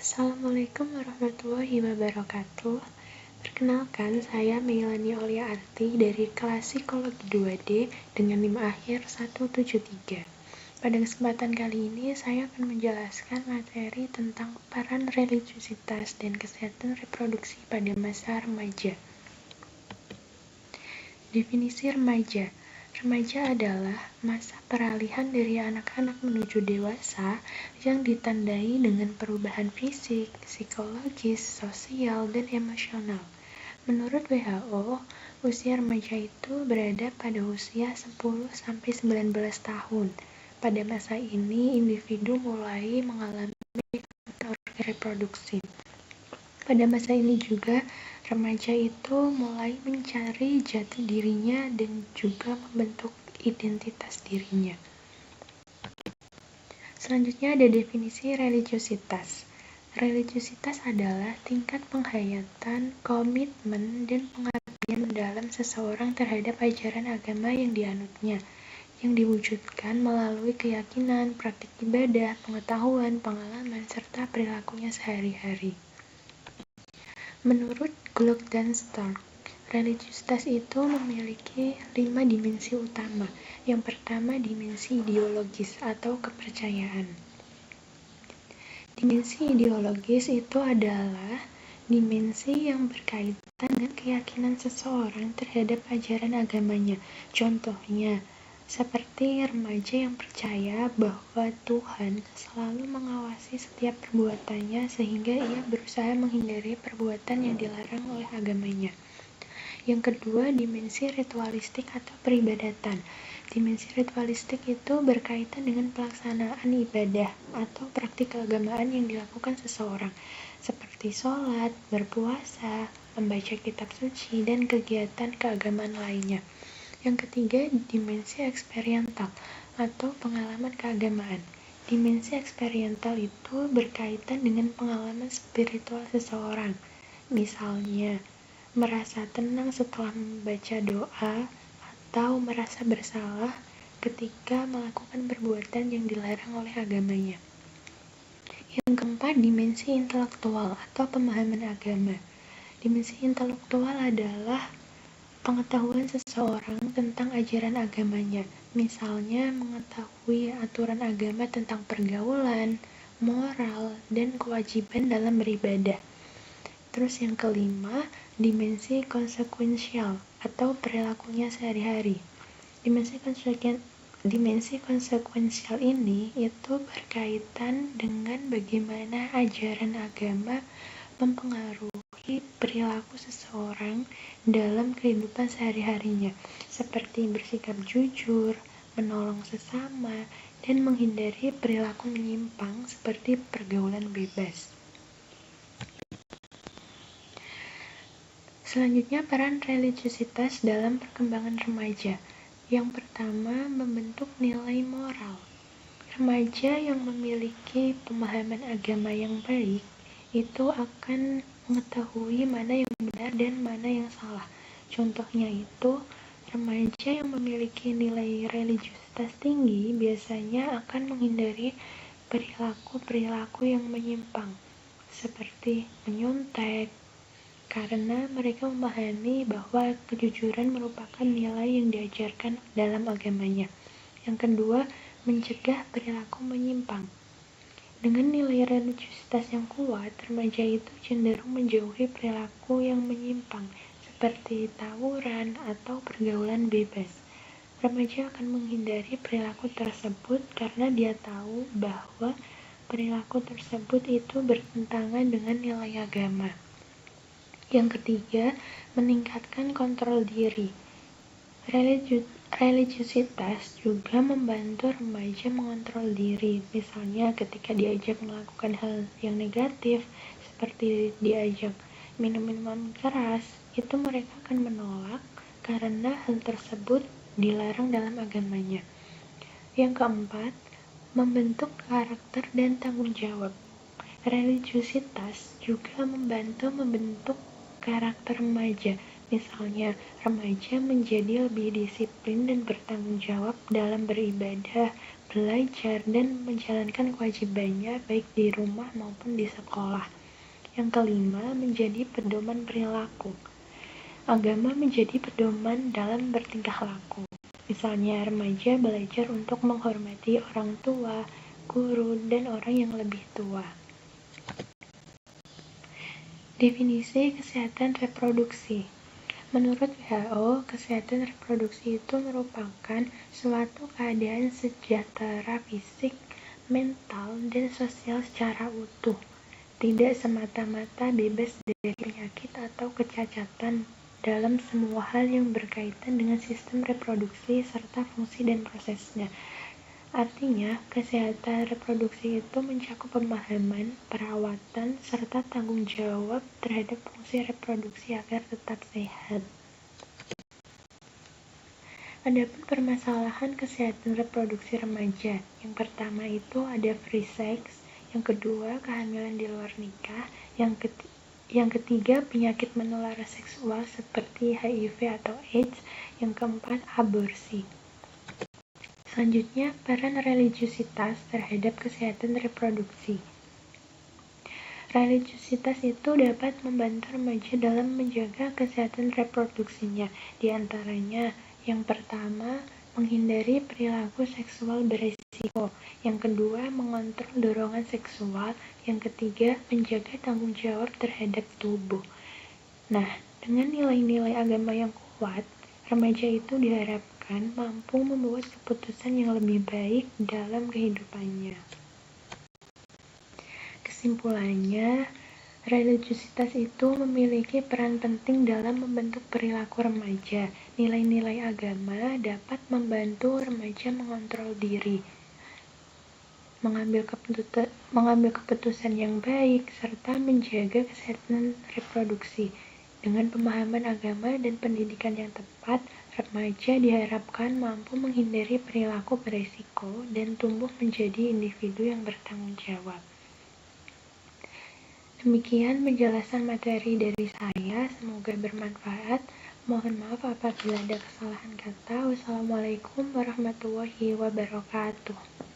Assalamualaikum warahmatullahi wabarakatuh. Perkenalkan, saya Meilani Oliarti dari kelas Psikologi 2D dengan NIM akhir 173. Pada kesempatan kali ini, saya akan menjelaskan materi tentang peran religiusitas dan kesehatan reproduksi pada masa remaja. Definisi remaja. Remaja adalah masa peralihan dari anak-anak menuju dewasa yang ditandai dengan perubahan fisik, psikologis, sosial, dan emosional. Menurut WHO, usia remaja itu berada pada usia 10-19 tahun. Pada masa ini, individu mulai mengalami organ reproduksi. Pada masa ini juga, remaja itu mulai mencari jati dirinya dan juga membentuk identitas dirinya. Selanjutnya ada definisi religiusitas. Religiusitas adalah tingkat penghayatan, komitmen, dan pengabdian mendalam seseorang terhadap ajaran agama yang dianutnya, yang diwujudkan melalui keyakinan, praktik ibadah, pengetahuan, pengalaman, serta perilakunya sehari-hari. Menurut Gluck dan Stark, religiusitas itu memiliki 5 dimensi utama. Yang pertama, dimensi ideologis atau kepercayaan. Dimensi ideologis itu adalah dimensi yang berkaitan dengan keyakinan seseorang terhadap ajaran agamanya. Contohnya, seperti remaja yang percaya bahwa Tuhan selalu mengawasi setiap perbuatannya sehingga ia berusaha menghindari perbuatan yang dilarang oleh agamanya. Yang kedua, dimensi ritualistik atau peribadatan. Dimensi ritualistik itu berkaitan dengan pelaksanaan ibadah atau praktik keagamaan yang dilakukan seseorang, seperti sholat, berpuasa, membaca kitab suci, dan kegiatan keagamaan lainnya. Yang ketiga, dimensi eksperiental atau pengalaman keagamaan. Dimensi eksperiental itu berkaitan dengan pengalaman spiritual seseorang. Misalnya, merasa tenang setelah membaca doa atau merasa bersalah ketika melakukan perbuatan yang dilarang oleh agamanya. Yang keempat, dimensi intelektual atau pemahaman agama. Dimensi intelektual adalah pengetahuan seseorang tentang ajaran agamanya, misalnya mengetahui aturan agama tentang pergaulan, moral, dan kewajiban dalam beribadah. Terus yang kelima, dimensi konsekuensial atau perilakunya sehari-hari. Dimensi konsekuensial ini itu berkaitan dengan bagaimana ajaran agama mempengaruhi perilaku seseorang dalam kehidupan sehari-harinya, seperti bersikap jujur, menolong sesama, dan menghindari perilaku menyimpang seperti pergaulan bebas. Selanjutnya, peran religiusitas dalam perkembangan remaja. Yang pertama, membentuk nilai moral. Remaja yang memiliki pemahaman agama yang baik itu akan mengetahui mana yang benar dan mana yang salah. Contohnya itu, remaja yang memiliki nilai religiusitas tinggi biasanya akan menghindari perilaku-perilaku yang menyimpang, seperti menyontek, karena mereka memahami bahwa kejujuran merupakan nilai yang diajarkan dalam agamanya. Yang kedua, mencegah perilaku menyimpang. Dengan nilai religiusitas yang kuat, remaja itu cenderung menjauhi perilaku yang menyimpang, seperti tawuran atau pergaulan bebas. Remaja akan menghindari perilaku tersebut karena dia tahu bahwa perilaku tersebut itu bertentangan dengan nilai agama. Yang ketiga, meningkatkan kontrol diri. Religiusitas juga membantu remaja mengontrol diri, misalnya ketika diajak melakukan hal yang negatif, seperti diajak minum minuman keras, itu mereka akan menolak karena hal tersebut dilarang dalam agamanya. Yang keempat, membentuk karakter dan tanggung jawab. Religiusitas juga membantu membentuk karakter remaja, Misalnya, remaja menjadi lebih disiplin dan bertanggung jawab dalam beribadah, belajar, dan menjalankan kewajibannya baik di rumah maupun di sekolah. Yang kelima, menjadi pedoman perilaku. Agama menjadi pedoman dalam bertingkah laku. Misalnya, remaja belajar untuk menghormati orang tua, guru, dan orang yang lebih tua. Definisi kesehatan reproduksi. Menurut WHO, kesehatan reproduksi itu merupakan suatu keadaan sejahtera fisik, mental, dan sosial secara utuh, tidak semata-mata bebas dari penyakit atau kecacatan dalam semua hal yang berkaitan dengan sistem reproduksi serta fungsi dan prosesnya. Artinya, kesehatan reproduksi itu mencakup pemahaman, perawatan, serta tanggung jawab terhadap fungsi reproduksi agar tetap sehat. Adapun permasalahan kesehatan reproduksi remaja, yang pertama itu ada free sex, yang kedua kehamilan di luar nikah, yang ketiga penyakit menular seksual seperti HIV atau AIDS, yang keempat aborsi. Selanjutnya, peran religiusitas terhadap kesehatan reproduksi. Religiusitas itu dapat membantu remaja dalam menjaga kesehatan reproduksinya. Di antaranya, yang pertama, menghindari perilaku seksual beresiko. Yang kedua, mengontrol dorongan seksual. Yang ketiga, menjaga tanggung jawab terhadap tubuh. Nah, dengan nilai-nilai agama yang kuat, remaja itu diharapkan mampu membuat keputusan yang lebih baik dalam kehidupannya. Kesimpulannya, religiusitas itu memiliki peran penting dalam membentuk perilaku remaja. Nilai-nilai agama dapat membantu remaja mengontrol diri, mengambil keputusan yang baik, serta menjaga kesehatan reproduksi. Dengan pemahaman agama dan pendidikan yang tepat, remaja diharapkan mampu menghindari perilaku beresiko dan tumbuh menjadi individu yang bertanggung jawab. Demikian penjelasan materi dari saya, semoga bermanfaat. Mohon maaf apabila ada kesalahan kata. Wassalamualaikum warahmatullahi wabarakatuh.